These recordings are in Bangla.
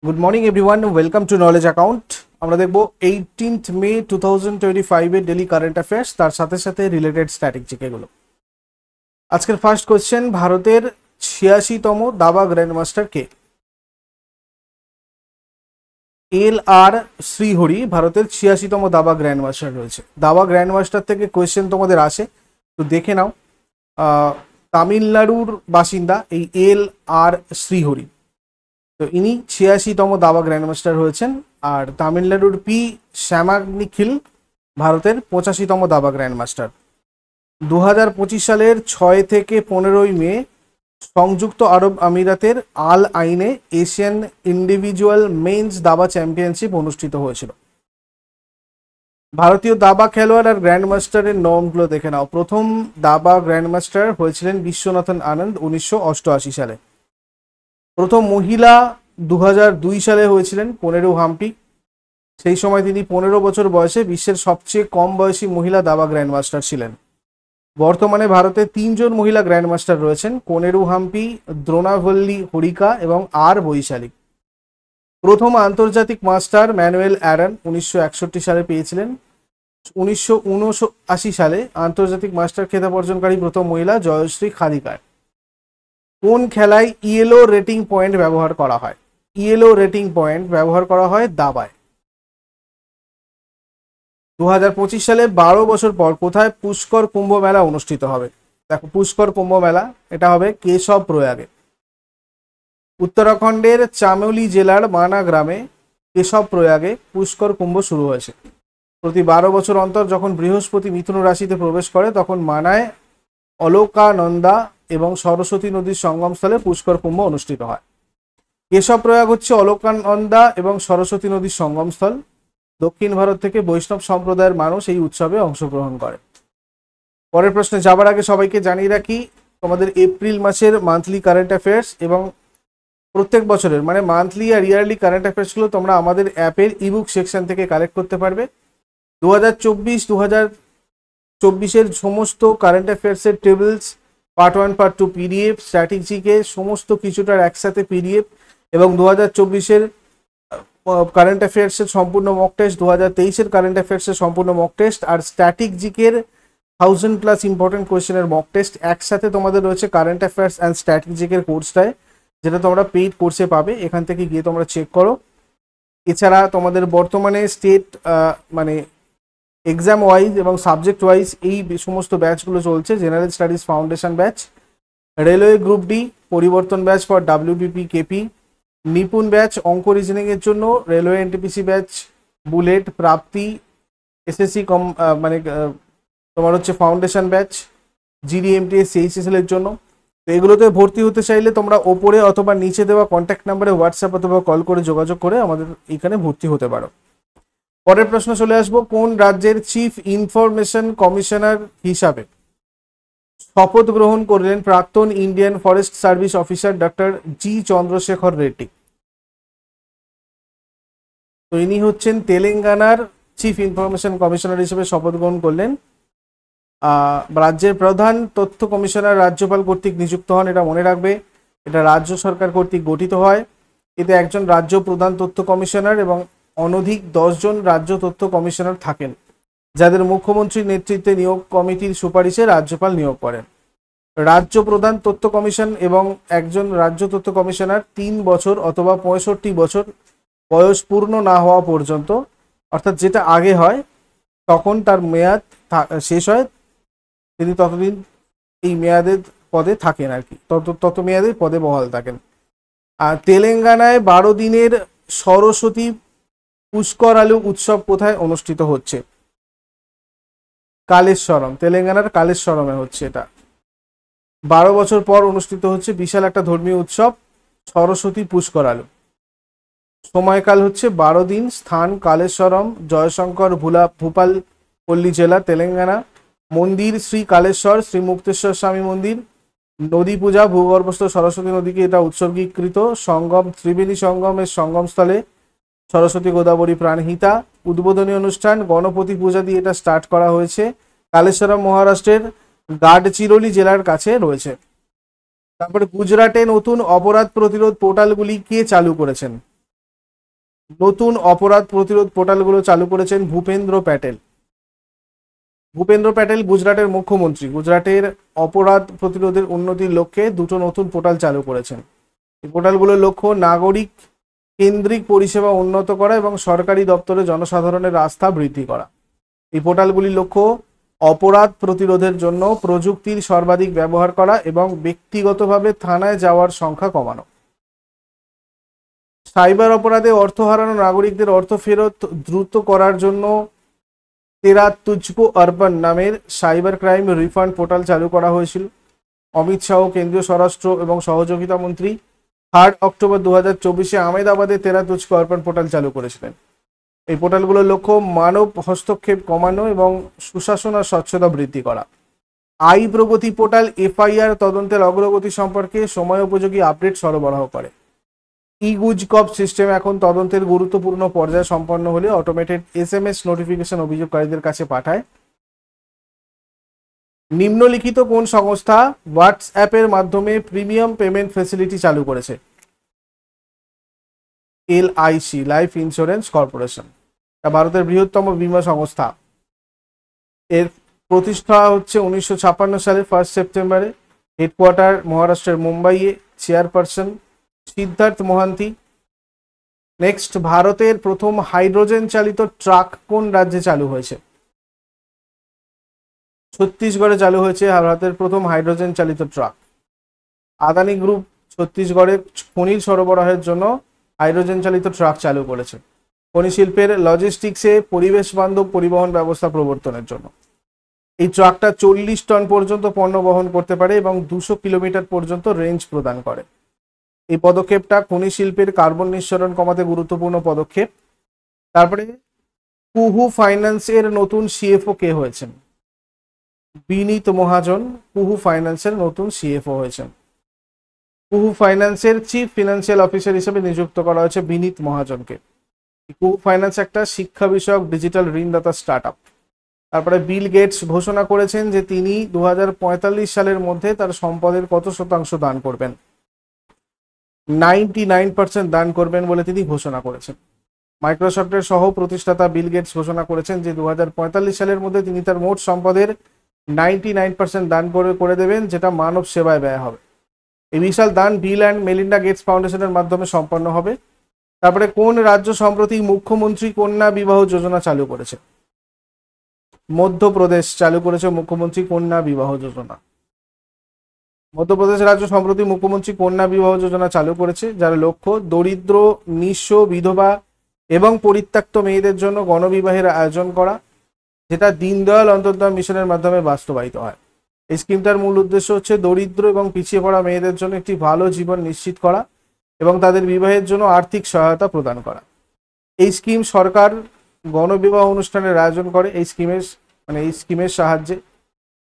Good morning everyone, welcome to knowledge account. আমরা দেখব 18th মে 2025 এর ডেলি কারেন্ট অ্যাফেয়ার্স, তার সাথে সাথে রিলেটেড স্ট্যাটিক জিকেগুলো। আজকের ফার্স্ট কোয়েশ্চেন, ভারতের 86তম দাবা গ্র্যান্ডমাস্টার কে? আর শ্রীহরি ভারতের 86তম দাবা গ্র্যান্ডমাস্টার রয়েছে। দাবা গ্র্যান্ডমাস্টার থেকে কোয়েশ্চেন তোমাদের আসে, তো দেখে নাও। তামিলনাড়ুর বাসিন্দা এই আর শ্রীহরি, তো ইনি 86তম দাবা গ্র্যান্ডমাস্টার হয়েছেন। আর তামিলনাড়ুর শ্যামানিখিল ভারতের 85তম দাবা গ্র্যান্ডমাস্টার। 2025 সালের 6 থেকে 15 মে সংযুক্ত আরব আমিরাতের আল আইনে এশিয়ান ইন্ডিভিজুয়াল মেন্স দাবা চ্যাম্পিয়নশিপ অনুষ্ঠিত হয়েছিল। ভারতীয় দাবা খেলোয়াড় আর গ্র্যান্ডমাস্টারের নামগুলো দেখে নাও। প্রথম দাবা গ্র্যান্ডমাস্টার হয়েছিলেন বিশ্বনাথন আনন্দ 1988 সালে। প্রথম মহিলা 2002 সালে হয়েছিলেন কোনেরু হাম্পি। সেই সময় তিনি 15 বছর বয়সে বিশ্বের সবচেয়ে কম বয়সী মহিলা দাবা গ্র্যান্ডমাস্টার ছিলেন। বর্তমানে ভারতে 3 জন মহিলা গ্র্যান্ডমাস্টার রয়েছেন, কোনেরু হাম্পি, দ্রোণাভল্লী হরিকা এবং আর বৈশালী। প্রথম আন্তর্জাতিক মাস্টার ম্যানুয়েল অ্যারন 1961 সালে পেয়েছিলেন। 1979 সালে আন্তর্জাতিক মাস্টার খেতাব অর্জনকারী প্রথম মহিলা জয়শ্রী খাদিকার। কোন খেলায় ইয়েলো রেটিং পয়েন্ট ব্যবহার করা হয়? ইয়েলো রেটিং পয়েন্ট ব্যবহার করা হয় দাবায়। 2025 সালে 12 বছর পর কোথায় পুষ্কর কুম্ভ মেলা অনুষ্ঠিত হবে? দেখো, পুষ্কর কুম্ভ মেলা এটা হবে কেশব প্রয়াগে। উত্তরাখণ্ডের চামোলি জেলার মানা গ্রামে কেশব প্রয়াগে পুষ্কর কুম্ভ শুরু হয়েছে। প্রতি 12 বছর অন্তর যখন বৃহস্পতি মিথুন রাশিতে প্রবেশ করে, তখন মানায় অলকানন্দা এবং সরস্বতী নদীর সঙ্গমস্থলে পুষ্কর কুম্ভ অনুষ্ঠিত হয়। কেশব প্রয়াগ হচ্ছে অলকানন্দা এবং সরস্বতী নদীর সঙ্গমস্থল। দক্ষিণ ভারত থেকে বৈষ্ণব সম্প্রদায়ের মানুষ এই উৎসবে অংশগ্রহণ করে। পরের প্রশ্নে যাবার আগে সবাইকে জানিয়ে রাখি, তোমাদের এপ্রিল মাসের মান্থলি কারেন্ট অ্যাফেয়ার্স এবং প্রত্যেক বছরের মানে মান্থলি আর ইয়ারলি কারেন্ট অ্যাফেয়ার্সগুলো তোমরা আমাদের অ্যাপের ইবুক সেকশন থেকে কালেক্ট করতে পারবে। 2024-2024 সমস্ত কারেন্ট অ্যাফেয়ার্সের টেবিলস, পার্ট 1 পার্ট 2 পিডিএফ, স্ট্র্যাটেজিকে সমস্ত কিছুটার একসাথে পিডিএফ, এবং 2024 কারেন্ট অ্যাফেয়ার্সের সম্পূর্ণ মক টেস্ট, 2023 কারেন্ট অ্যাফেয়ার্সের সম্পূর্ণ মক টেস্ট আর স্ট্যাটিক জিকের 1000+ ইম্পর্টেন্ট কোয়েশ্চেনের মক টেস্ট একসাথে তোমাদের রয়েছে কারেন্ট অ্যাফেয়ার্স অ্যান্ড স্ট্যাটিক জিকের কোর্সটায়, যেটা তোমরা পেইড কোর্সে পাবে। এখান থেকে গিয়ে তোমরা চেক করো। এছাড়া তোমাদের বর্তমানে স্টেট মানে এক্সাম ওয়াইজ এবং সাবজেক্ট ওয়াইজ এই সমস্ত ব্যাচগুলো চলছে। General studies foundation batch, railway group D পরিবর্তন batch for WBP KP, Nipun batch অঙ্ক রিজনিং এর জন্য, railway NTPC batch, bullet, Prapti, SSC মানে তোমার হচ্ছে ফাউন্ডেশন ব্যাচ, জিডিএমটিএস এইচএসএল এর জন্য। তো এগুলোতে ভর্তি হতে চাইলে তোমরা ওপরে অথবা নিচে দেওয়া কন্ট্যাক্ট নাম্বারে হোয়াটসঅ্যাপ অথবা কল করে যোগাযোগ করে আমাদের এখানে ভর্তি হতে পারো। পরের প্রশ্ন চলে আসবো, কোন রাজ্যের চিফ ইনফরমেশন কমিশনার হিসাবে শপথ গ্রহণ করলেন প্রাক্তন Indian forest service officer doctor G Chandrashekar Reddy? তো ইনি হচ্ছেন তেলেঙ্গানার চিফ ইনফরমেশন কমিশনার হিসেবে শপথ গ্রহণ করলেন। রাজ্যের প্রধান তথ্য কমিশনার রাজ্যপাল কর্তৃক নিযুক্ত হন, এটা মনে রাখবে। এটা রাজ্য সরকার কর্তৃক গঠিত হয়। এতে একজন রাজ্য প্রধান তথ্য কমিশনার এবং অনধিক 10 জন রাজ্য তথ্য কমিশনার থাকেন, যাদের মুখ্যমন্ত্রীর নেতৃত্বে নিয়োগ কমিটির সুপারিশে রাজ্যপাল নিয়োগ করেন। রাজ্য প্রধান তথ্য কমিশন এবং একজন রাজ্য তথ্য কমিশনার 3 বছর অথবা 65 বছর বয়স পূর্ণ না হওয়া পর্যন্ত, অর্থাৎ যেটা আগে হয় তখন তার মেয়াদ শেষ হয়, তিনি ততদিন এই মেয়াদের পদে থাকেন আর কি, তত মেয়াদে পদে বহাল থাকেন। আর তেলেঙ্গানায় 12 দিনের সরস্বতী পুষ্কর আলু উৎসব কোথায় অনুষ্ঠিত হচ্ছে? কালেশ্বরম, তেলেঙ্গানার কালেশ্বরমে হচ্ছে এটা। 12 বছর পর অনুষ্ঠিত হচ্ছে বিশাল একটা ধর্মীয় উৎসব সরস্বতী পুষ্কর আলু। সময়কাল হচ্ছে 12 দিন। স্থান কালেশ্বরম, জয়শঙ্কর, ভূপাল পল্লী জেলা, তেলেঙ্গানা। মন্দির শ্রী কালেশ্বর শ্রী মুক্তেশ্বর স্বামী মন্দির। নদী পূজা, ভূগর্ভস্থ সরস্বতী নদীকে এটা উৎসর্গীকৃত। সঙ্গম, ত্রিবেণী সঙ্গমের সঙ্গমস্থলে সরস্বতী গোদাবরী প্রাণহিতা। উদ্বোধনী অনুষ্ঠান গণপতি পূজা দিয়ে এটা স্টার্ট করা হয়েছে। কালেশ্বরম মহারাষ্ট্রের গাডচিরোলি জেলার কাছে রয়েছে। তারপরে গুজরাটে নতুন অপরাধ প্রতিরোধ পোর্টালগুলি কে চালু করেছেন? নতুন অপরাধ প্রতিরোধ পোর্টালগুলো চালু করেছেন ভূপেন্দ্র প্যাটেল। ভূপেন্দ্র প্যাটেল গুজরাটের মুখ্যমন্ত্রী গুজরাটের অপরাধ প্রতিরোধের উন্নতির লক্ষ্যে দুটো নতুন পোর্টাল চালু করেছেন। এই পোর্টালগুলোর লক্ষ্য নাগরিক কেন্দ্রিক পরিষেবা উন্নত করা এবং সরকারি দপ্তরে জনসাধারণের আস্থা বৃদ্ধি করা। এই পোর্টালগুলির লক্ষ্য অপরাধ প্রতিরোধের জন্য প্রযুক্তির সর্বাধিক ব্যবহার করা এবং ব্যক্তিগতভাবে থানায় যাওয়ার সংখ্যা কমানো। সাইবার অপরাধে অর্থ হারানো নাগরিকদের অর্থ ফেরত দ্রুত করার জন্য তেরা তুঝকো অর্পণ নামের সাইবার ক্রাইম রিফান্ড পোর্টাল চালু করা হয়েছিল। অমিত শাহ কেন্দ্রীয় স্বরাষ্ট্র এবং সহযোগিতা মন্ত্রী 3 অক্টোবর 2024 আহমেদাবাদে তেরা তুঝকো অর্পণ পোর্টাল চালু করেছিলেন। এই পোর্টালগুলোর লক্ষ্য মানব হস্তক্ষেপ কমানো এবং সুশাসন আর স্বচ্ছতা বৃদ্ধি করা। আই প্রগতি পোর্টাল এফআইআর তদন্তের অগ্রগতি সম্পর্কে সময়োপযোগী আপডেট সরবরাহ করে। ইগুজকপ সিস্টেম এখন তদন্তের গুরুত্বপূর্ণ পর্যায়ে সম্পন্ন হলে অটোমেটেড এসএমএস নোটিফিকেশন অভিযোগকারীদের কাছে পাঠায়। নিম্নলিখিত কোন সংস্থা হোয়াটসঅ্যাপের মাধ্যমে প্রিমিয়াম পেমেন্ট ফ্যাসিলিটি চালু করেছে? LIC, life insurance corporation. ভারতের বৃহত্তম বীমা সংস্থা। এর প্রতিষ্ঠা হচ্ছে 1956 সালে 1 সেপ্টেম্বরে। হেডকোয়ার্টার মহারাষ্ট্রের মুম্বাইয়ে। চেয়ারপারসন সিদ্ধার্থ মহান্তি। নেক্সট, ভারতের প্রথম হাইড্রোজেন চালিত ট্রাক কোন রাজ্যে চালু হয়েছে? ছত্তিশগড়ে চালু হয়েছে ভারতের প্রথম হাইড্রোজেন চালিত ট্রাক। আদানি গ্রুপ ছত্তিশগড়ে খনির সরবরাহের জন্য হাইড্রোজেন চালিত ট্রাক চালু করেছে খনি শিল্পের লজিস্টিক্সে পরিবেশ বান্ধব পরিবহন ব্যবস্থা প্রবর্তনের জন্য। এই ট্রাকটা 40 টন পর্যন্ত পণ্য বহন করতে পারে এবং 200 কিলোমিটার পর্যন্ত রেঞ্জ প্রদান করে। এই পদক্ষেপটা খনি শিল্পের কার্বন নিঃসরণ কমাতে গুরুত্বপূর্ণ পদক্ষেপ। তারপরে কুহু ফাইন্যান্সের নতুন সিএফও কে হয়েছেন? বিনীত মহাজন কুহু ফাইন্যান্সের নতুন সিএফও হয়েছেন। কুহু ফাইন্যান্সের চিফ ফিনান্সিয়াল অফিসার হিসেবে নিযুক্ত করা হয়েছে বিনীত মহাজনকে। কুহু ফাইন্যান্স একটা শিক্ষা বিষয়ক ডিজিটাল ঋণদাতা স্টার্টআপ। তারপরে বিল গেটস ঘোষণা করেছেন যে তিনি 2045 সালের মধ্যে তার সম্পদের কত শতাংশ দান করবেন? 99% দান করবেন বলে তিনি ঘোষণা করেছেন। মাইক্রোসফটের সহ প্রতিষ্ঠাতা বিল গেটস ঘোষণা করেছেন যে 2045 সালের মধ্যে তিনি তার মোট সম্পদের 99% দান করে দেবেন, যেটা মানব সেবায় ব্যয় হবে। এই বিশাল দান বিল অ্যান্ড মেলিন্ডা গেটস ফাউন্ডেশনের মাধ্যমে সম্পন্ন হবে। তারপরে কোন রাজ্য সম্প্রতি মুখ্যমন্ত্রী কন্যা বিবাহ যোজনা চালু করেছে? মধ্যপ্রদেশ চালু করেছে মুখ্যমন্ত্রী কন্যা বিবাহ যোজনা। মধ্যপ্রদেশ রাজ্য সম্প্রতি মুখ্যমন্ত্রী কন্যা বিবাহ যোজনা চালু করেছে, যার লক্ষ্য দরিদ্র, নিঃস্ব, বিধবা এবং পরিত্যক্ত মেয়েদের জন্য গণবিবাহের আয়োজন করা, যেটা দীনদয়াল অন্তর্দয় মিশনের মাধ্যমে বাস্তবায়িত হয়। এই স্কিমটার মূল উদ্দেশ্য হচ্ছে দরিদ্র এবং পিছিয়ে পড়া মেয়েদের জন্য একটি ভালো জীবন নিশ্চিত করা এবং তাদের বিবাহের জন্য আর্থিক সহায়তা প্রদান করা। এই স্কিম সরকার গণবিবাহ অনুষ্ঠানের আয়োজন করে। এই স্কিমের সাহায্যে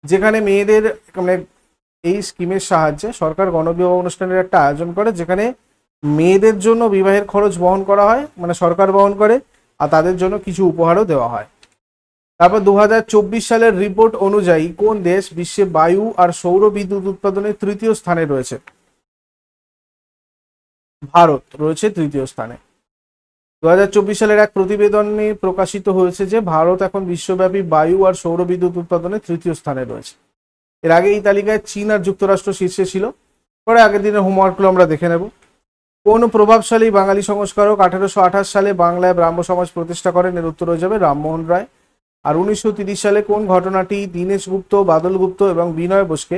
যেখানে মেয়েদের এই স্কিমের সাহায্যে সরকার গণবিবাহ অনুষ্ঠানের একটা আয়োজন করে, যেখানে মেয়েদের জন্য বিবাহের খরচ বহন করা হয়, সরকার বহন করে, আর তাদের জন্য কিছু উপহারও দেওয়া হয়। তারপর 2024 সালের রিপোর্ট অনুযায়ী কোন দেশ বিশ্বে বায়ু আর সৌর বিদ্যুৎ উৎপাদনে তৃতীয় স্থানে রয়েছে? ভারত রয়েছে তৃতীয় স্থানে। 2024 সালের এক প্রতিবেদনে প্রকাশিত হয়েছে যে ভারত এখন বিশ্বব্যাপী বায়ু আর সৌর বিদ্যুৎ উৎপাদনে তৃতীয় স্থানে রয়েছে। এর আগে এই তালিকায় চীন আর যুক্তরাষ্ট্র শীর্ষে ছিল। পরে আগের দিনের হোমওয়ার্কগুলো আমরা দেখে নেব। কোন প্রভাবশালী বাঙালি সংস্কারক 1828 সালে বাংলায় ব্রাহ্ম সমাজ প্রতিষ্ঠা করেন? এর উত্তর হয়ে যাবে রামমোহন রায়। আর 1930 সালে কোন ঘটনাটি দীনেশ গুপ্ত, বাদল গুপ্ত এবং বিনয় বোসকে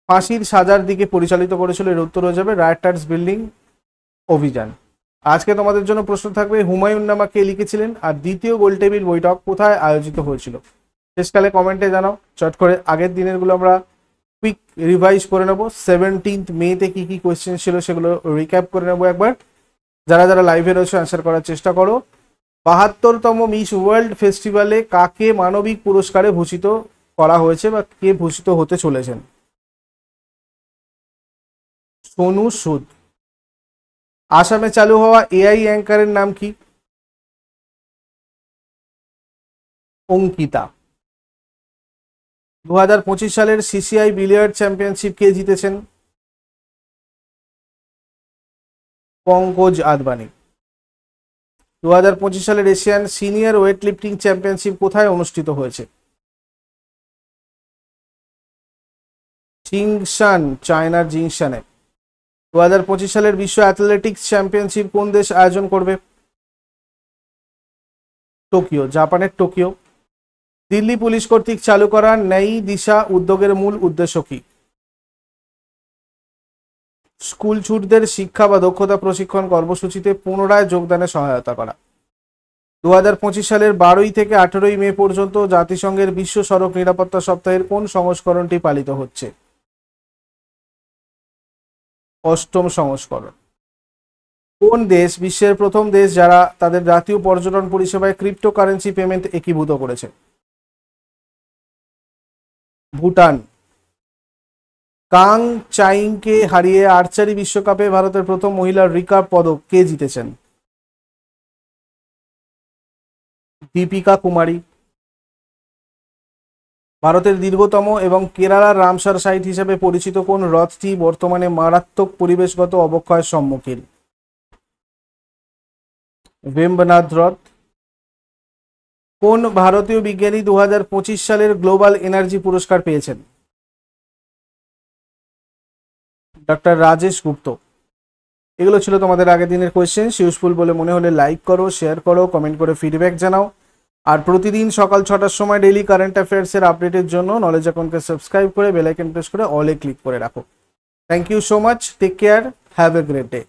ফাঁসির সাজার দিকে পরিচালিত করেছিল? এর উত্তর হয়ে যাবে রায়টার্স বিল্ডিং অভিযান। আজকে তোমাদের জন্য প্রশ্ন থাকবে, হুমায়ুন নামা কে লিখেছিলেন? আর দ্বিতীয় গোলটেবিল বৈঠক কোথায় আয়োজিত হয়েছিল? শেষকালে কমেন্টে জানাও। চট করে আগের দিনেরগুলো আমরা কুইক রিভাইজ করে নেব। 17 মেতে কি কি কোয়েশ্চেন ছিল সেগুলো রিক্যাপ করে নেব একবার। যারা যারা লাইভে রয়েছে অ্যান্সার করার চেষ্টা করো। 72তম মিস ওয়ার্ল্ড ফেস্টিভ্যালে কাকে মানবিক পুরস্কারে ভূষিত করা হয়েছে বা কে ভূষিত হতে চলেছেন? সোনু সুদ। আসামে চালু হওয়া এআই অ্যাঙ্কারের নাম কি? অঙ্কিতা। 2025 সালের সিসিআই বিলিয়ার্ড চ্যাম্পিয়নশিপ কে জিতেছেন? পঙ্কজ আদবানি। 2025 সালের Asian senior weight lifting championship কোথায় অনুষ্ঠিত হয়েছে? জিংশান, চায়নার জিংশানে। 2025 সালের বিশ্ব অ্যাথলেটিক্স চ্যাম্পিয়নশিপ কোন দেশ আয়োজন করবে? টোকিও, জাপানের টোকিও। দিল্লি পুলিশ কর্তৃক চালু করা ন্যায়ী দিশা উদ্যোগের মূল উদ্দেশ্য কি? স্কুল ছুটদের শিক্ষা বা দক্ষতা প্রশিক্ষণ কর্মসূচিতে পুনরায় যোগদানে সহায়তা করা। 2025 সালের 12 থেকে 18 মে পর্যন্ত জাতিসংঘের বিশ্ব সড়ক নিরাপত্তা সপ্তাহের কোন সংস্করণটি পালিত হচ্ছে? 8ম সংস্করণ। কোন দেশ বিশ্বের প্রথম দেশ যারা তাদের জাতীয় পর্যটন পরিষেবায় ক্রিপ্টোকারেন্সি পেমেন্ট একীভূত করেছে? ভুটান। কাং চাইংকে হারিয়ে আর্চারি বিশ্বকাপে ভারতের প্রথম মহিলা রিকার্ভ পদক কে জিতেছেন? দীপিকা কুমারী। ভারতের দীর্ঘতম এবং কেরালার রামসার সাইট হিসেবে পরিচিত কোন হ্রদটি বর্তমানে মারাত্মক পরিবেশগত অবক্ষয়ের সম্মুখীন? ভেম্বনাথ হ্রদ। কোন ভারতীয় বিজ্ঞানী 2025 সালের গ্লোবাল এনার্জি পুরস্কার পেয়েছেন? ডক্টর রাজেশ গুপ্ত। এগুলো ছিল তোমাদের আগের দিনের কোয়েশ্চেন। ইউজফুল বলে মনে হলে লাইক করো, শেয়ার করো, কমেন্ট করে ফিডব্যাক জানাও। আর প্রতিদিন সকাল 6টার সময় ডেইলি কারেন্ট অ্যাফেয়ার্সের আপডেটের জন্য নলেজ অ্যাকাউন্টকে সাবস্ক্রাইব করে বেল আইকন প্রেস করে অলে ক্লিক করে রাখো। Thank you so much, take care, have a great day.